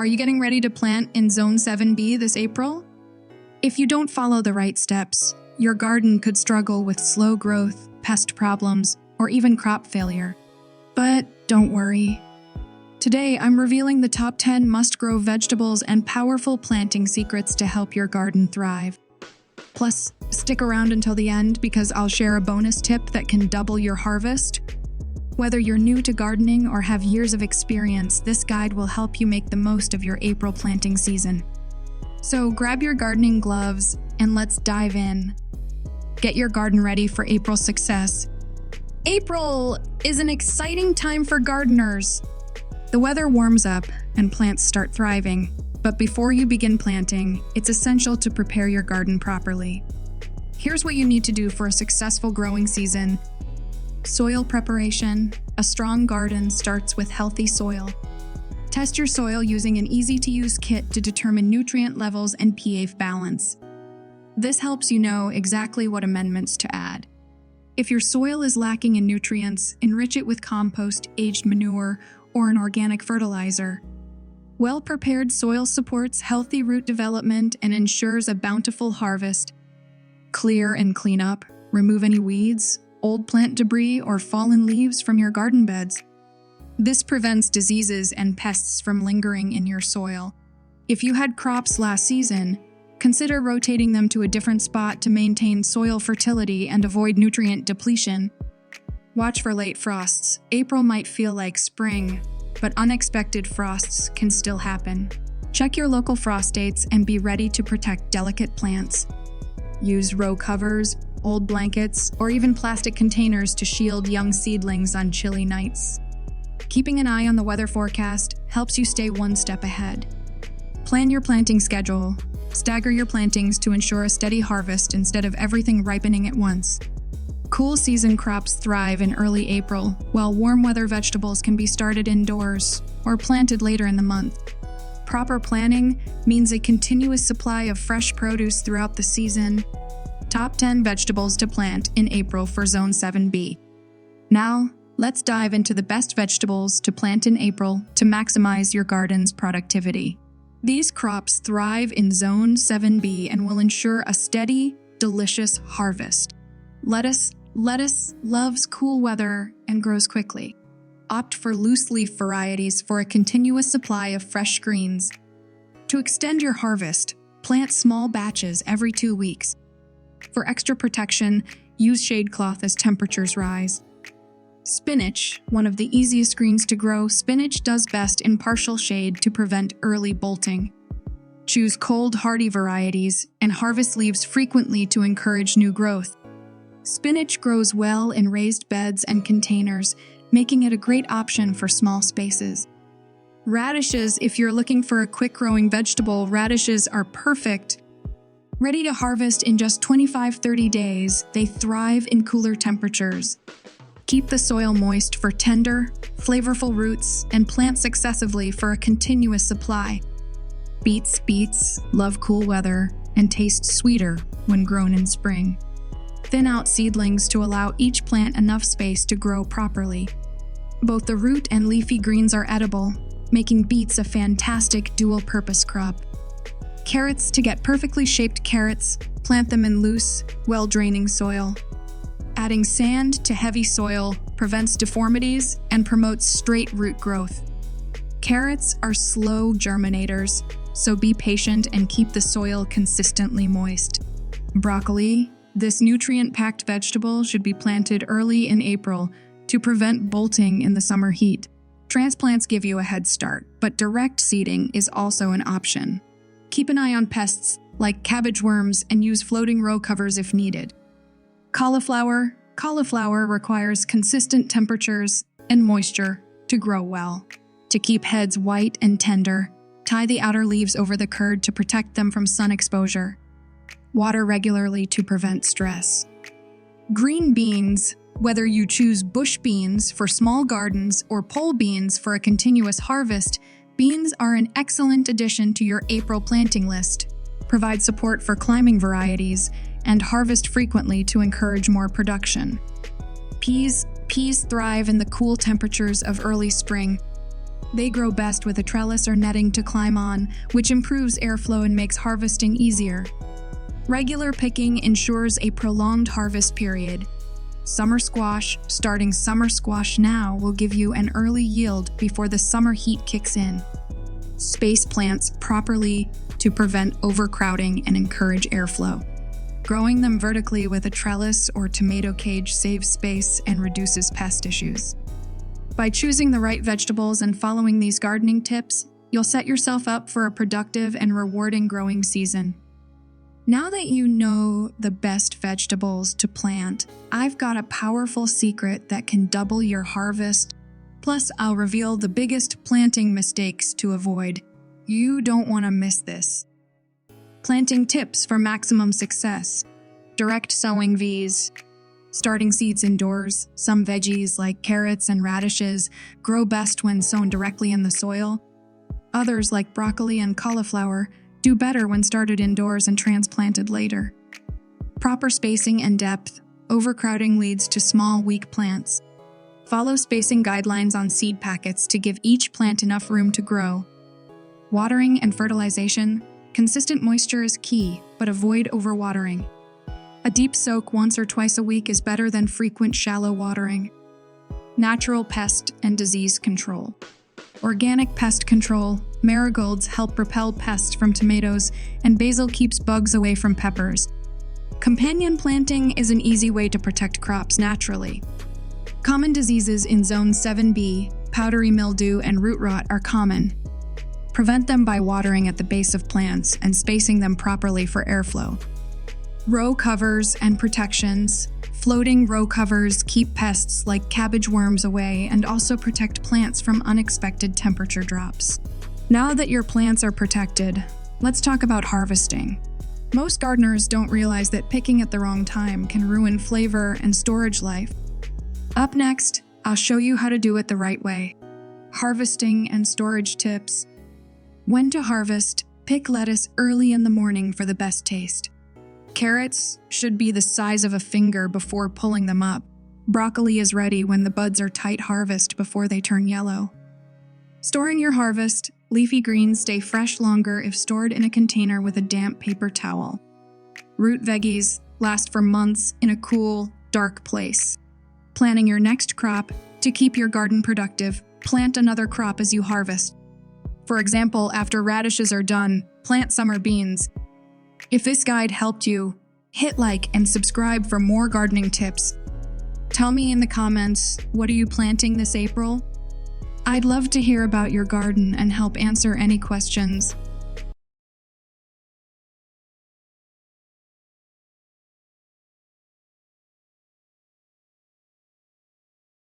Are you getting ready to plant in Zone 7B this April? If you don't follow the right steps, your garden could struggle with slow growth, pest problems, or even crop failure. But don't worry. Today, I'm revealing the top 10 must-grow vegetables and powerful planting secrets to help your garden thrive. Plus, stick around until the end because I'll share a bonus tip that can double your harvest. Whether you're new to gardening or have years of experience, this guide will help you make the most of your April planting season. So grab your gardening gloves and let's dive in. Get your garden ready for April success. April is an exciting time for gardeners. The weather warms up and plants start thriving. But before you begin planting, it's essential to prepare your garden properly. Here's what you need to do for a successful growing season. Soil preparation. A strong garden starts with healthy soil. Test your soil using an easy-to-use kit to determine nutrient levels and pH balance. This helps you know exactly what amendments to add. If your soil is lacking in nutrients, enrich it with compost, aged manure, or an organic fertilizer. Well-prepared soil supports healthy root development and ensures a bountiful harvest. Clear and clean up. Remove any weeds, old plant debris, or fallen leaves from your garden beds. This prevents diseases and pests from lingering in your soil. If you had crops last season, consider rotating them to a different spot to maintain soil fertility and avoid nutrient depletion. Watch for late frosts. April might feel like spring, but unexpected frosts can still happen. Check your local frost dates and be ready to protect delicate plants. Use row covers, old blankets, or even plastic containers to shield young seedlings on chilly nights. Keeping an eye on the weather forecast helps you stay one step ahead. Plan your planting schedule. Stagger your plantings to ensure a steady harvest instead of everything ripening at once. Cool season crops thrive in early April, while warm weather vegetables can be started indoors or planted later in the month. Proper planning means a continuous supply of fresh produce throughout the season. Top 10 vegetables to plant in April for Zone 7B. Now, let's dive into the best vegetables to plant in April to maximize your garden's productivity. These crops thrive in Zone 7B and will ensure a steady, delicious harvest. Lettuce loves cool weather and grows quickly. Opt for loose-leaf varieties for a continuous supply of fresh greens. To extend your harvest, plant small batches every 2 weeks. For extra protection, use shade cloth as temperatures rise. Spinach, one of the easiest greens to grow, spinach does best in partial shade to prevent early bolting. Choose cold, hardy varieties and harvest leaves frequently to encourage new growth. Spinach grows well in raised beds and containers, making it a great option for small spaces. Radishes, if you're looking for a quick-growing vegetable, radishes are perfect. Ready to harvest in just 25-30 days, they thrive in cooler temperatures. Keep the soil moist for tender, flavorful roots and plant successively for a continuous supply. Beets love cool weather and taste sweeter when grown in spring. Thin out seedlings to allow each plant enough space to grow properly. Both the root and leafy greens are edible, making beets a fantastic dual-purpose crop. Carrots, to get perfectly shaped carrots, plant them in loose, well-draining soil. Adding sand to heavy soil prevents deformities and promotes straight root growth. Carrots are slow germinators, so be patient and keep the soil consistently moist. Broccoli, this nutrient-packed vegetable, should be planted early in April to prevent bolting in the summer heat. Transplants give you a head start, but direct seeding is also an option. Keep an eye on pests like cabbage worms and use floating row covers if needed. Cauliflower requires consistent temperatures and moisture to grow well. To keep heads white and tender, tie the outer leaves over the curd to protect them from sun exposure. Water regularly to prevent stress. Green beans, whether you choose bush beans for small gardens or pole beans for a continuous harvest, beans are an excellent addition to your April planting list. Provide support for climbing varieties and harvest frequently to encourage more production. Peas thrive in the cool temperatures of early spring. They grow best with a trellis or netting to climb on, which improves airflow and makes harvesting easier. Regular picking ensures a prolonged harvest period. Summer squash, starting summer squash now, will give you an early yield before the summer heat kicks in. Space plants properly to prevent overcrowding and encourage airflow. Growing them vertically with a trellis or tomato cage saves space and reduces pest issues. By choosing the right vegetables and following these gardening tips, you'll set yourself up for a productive and rewarding growing season. Now that you know the best vegetables to plant, I've got a powerful secret that can double your harvest. Plus, I'll reveal the biggest planting mistakes to avoid. You don't want to miss this. Planting tips for maximum success. Direct sowing Vs. Starting seeds indoors. Some veggies, like carrots and radishes, grow best when sown directly in the soil. Others, like broccoli and cauliflower, do better when started indoors and transplanted later. Proper spacing and depth. Overcrowding leads to small, weak plants. Follow spacing guidelines on seed packets to give each plant enough room to grow. Watering and fertilization. Consistent moisture is key, but avoid overwatering. A deep soak once or twice a week is better than frequent shallow watering. Natural pest and disease control. Organic pest control. Marigolds help repel pests from tomatoes, and basil keeps bugs away from peppers. Companion planting is an easy way to protect crops naturally. Common diseases in Zone 7B, powdery mildew and root rot, are common. Prevent them by watering at the base of plants and spacing them properly for airflow. Row covers and protections. Floating row covers keep pests like cabbage worms away and also protect plants from unexpected temperature drops. Now that your plants are protected, let's talk about harvesting. Most gardeners don't realize that picking at the wrong time can ruin flavor and storage life. Up next, I'll show you how to do it the right way. Harvesting and storage tips. When to harvest, pick lettuce early in the morning for the best taste. Carrots should be the size of a finger before pulling them up. Broccoli is ready when the buds are tight harvest before they turn yellow. Storing your harvest. Leafy greens stay fresh longer if stored in a container with a damp paper towel. Root veggies last for months in a cool, dark place. Planning your next crop. To keep your garden productive, plant another crop as you harvest. For example, after radishes are done, plant summer beans. If this guide helped you, hit like and subscribe for more gardening tips. Tell me in the comments, what are you planting this April? I'd love to hear about your garden and help answer any questions.